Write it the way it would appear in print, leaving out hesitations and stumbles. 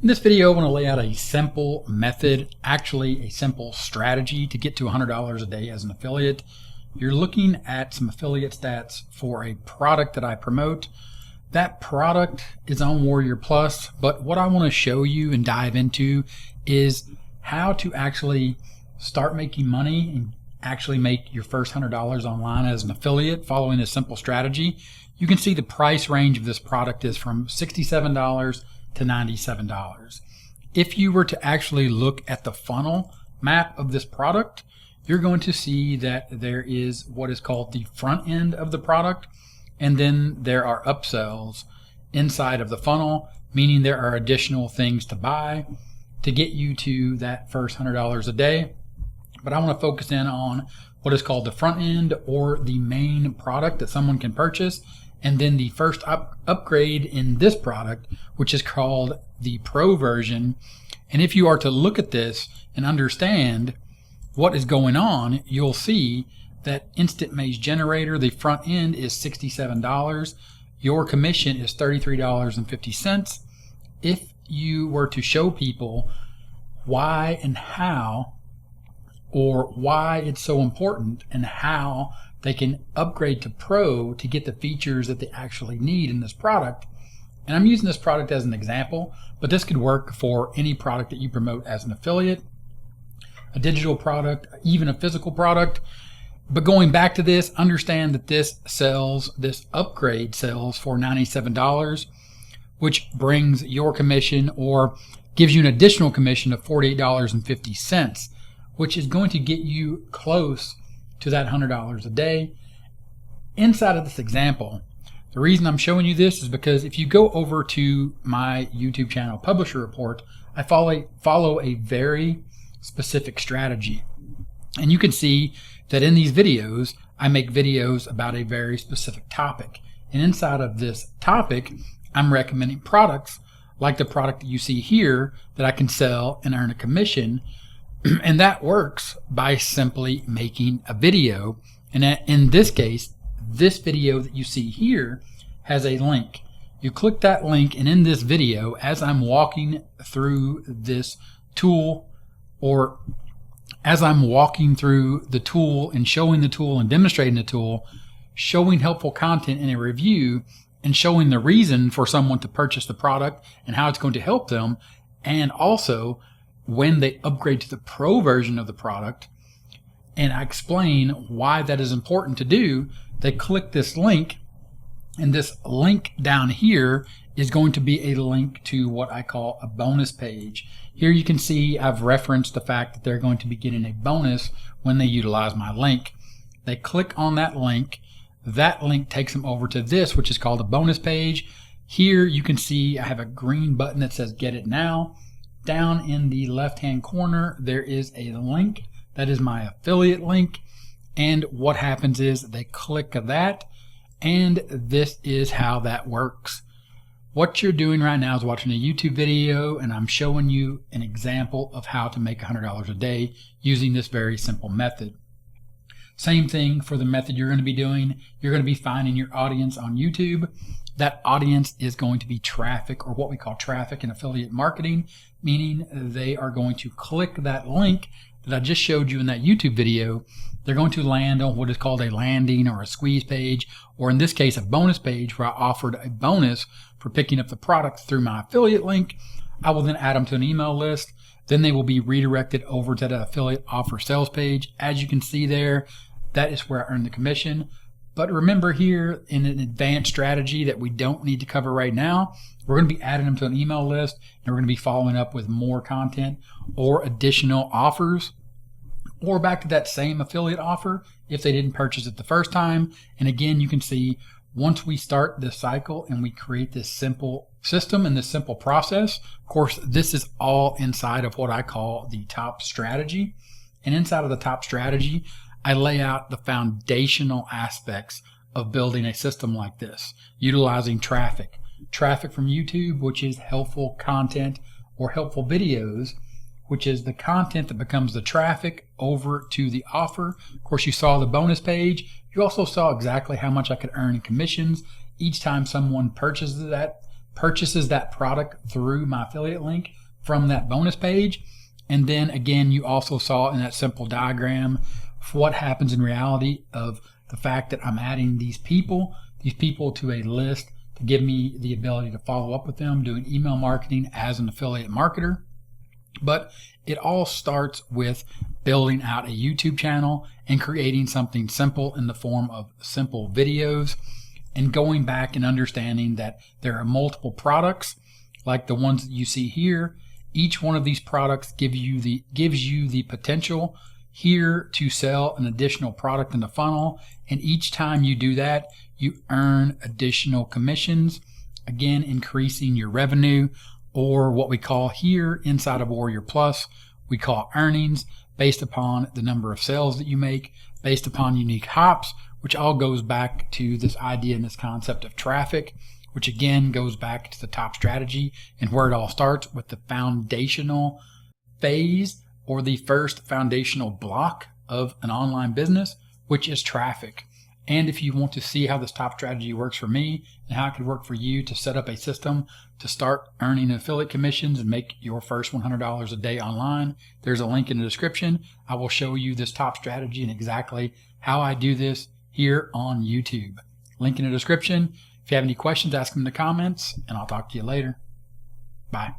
In this video, I want to lay out a simple method, actually a simple strategy to get to $100 a day as an affiliate. You're looking at some affiliate stats for a product that I promote. That product is on Warrior Plus, but what I want to show you and dive into is how to actually start making money and actually make your first $100 online as an affiliate following this simple strategy. You can see the price range of this product is from $67 to $97. If you were to actually look at the funnel map of this product, you're going to see that there is what is called the front end of the product, and then there are upsells inside of the funnel, meaning there are additional things to buy to get you to that first $100 a day. But I want to focus in on what is called the front end, or the main product that someone can purchase, and then the first upgrade in this product, which is called the Pro version. And if you are to look at this and understand what is going on, you'll see that Instant Maze Generator, the front end, is $67. Your commission is $33.50. If you were to show people why and how, or why it's so important and how they can upgrade to Pro to get the features that they actually need in this product. And I'm using this product as an example, but this could work for any product that you promote as an affiliate, a digital product, even a physical product. But going back to this, understand that this upgrade sells for $97, which brings your commission, or gives you an additional commission of $48.50, which is going to get you close to that $100 a day. Inside of this example, the reason I'm showing you this is because if you go over to my YouTube channel Publisher Report, I follow a very specific strategy. And you can see that in these videos, I make videos about a very specific topic. And inside of this topic, I'm recommending products like the product that you see here that I can sell and earn a commission. And that works by simply making a video. And in this case, this video that you see here has a link. You click that link, and in this video, as I'm walking through this tool, or as I'm walking through the tool and showing the tool and demonstrating the tool, showing helpful content in a review, and showing the reason for someone to purchase the product and how it's going to help them, and also when they upgrade to the Pro version of the product, and I explain why that is important to do, they click this link, and this link down here is going to be a link to what I call a bonus page. Here you can see I've referenced the fact that they're going to be getting a bonus when they utilize my link. They click on that link takes them over to this, which is called a bonus page. Here you can see I have a green button that says Get It Now. Down in the left-hand corner, there is a link that is my affiliate link. And what happens is they click that, and this is how that works. What you're doing right now is watching a YouTube video, and I'm showing you an example of how to make $100 a day using this very simple method. Same thing for the method you're going to be doing. You're going to be finding your audience on YouTube. That audience is going to be traffic, or what we call traffic in affiliate marketing, meaning they are going to click that link that I just showed you in that YouTube video. They're going to land on what is called a landing or a squeeze page, or in this case, a bonus page, where I offered a bonus for picking up the product through my affiliate link. I will then add them to an email list. Then they will be redirected over to the affiliate offer sales page. As you can see there, that is where I earn the commission. But remember, here in an advanced strategy that we don't need to cover right now, we're going to be adding them to an email list, and we're going to be following up with more content or additional offers, or back to that same affiliate offer if they didn't purchase it the first time. And again, you can see once we start this cycle and we create this simple system and this simple process, of course, this is all inside of what I call the top strategy. And inside of the top strategy, I lay out the foundational aspects of building a system like this, utilizing traffic from YouTube, which is helpful content or helpful videos, which is the content that becomes the traffic over to the offer. Of course, you saw the bonus page. You also saw exactly how much I could earn in commissions each time someone purchases purchases that product through my affiliate link from that bonus page. And then again, you also saw in that simple diagram what happens in reality of the fact that I'm adding these people to a list to give me the ability to follow up with them, doing email marketing as an affiliate marketer. But it all starts with building out a YouTube channel and creating something simple in the form of simple videos, and going back and understanding that there are multiple products like the ones that you see here. Each one of these products gives you the potential here to sell an additional product in the funnel, and each time you do that, you earn additional commissions, again increasing your revenue, or what we call here inside of Warrior Plus, we call earnings, based upon the number of sales that you make, based upon unique hops, which all goes back to this idea and this concept of traffic, which again goes back to the top strategy and where it all starts with the foundational phase, or the first foundational block of an online business, which is traffic. And if you want to see how this top strategy works for me and how it could work for you to set up a system to start earning affiliate commissions and make your first $100 a day online, there's a link in the description. I will show you this top strategy and exactly how I do this here on YouTube. Link in the description. If you have any questions, ask them in the comments, and I'll talk to you later. Bye.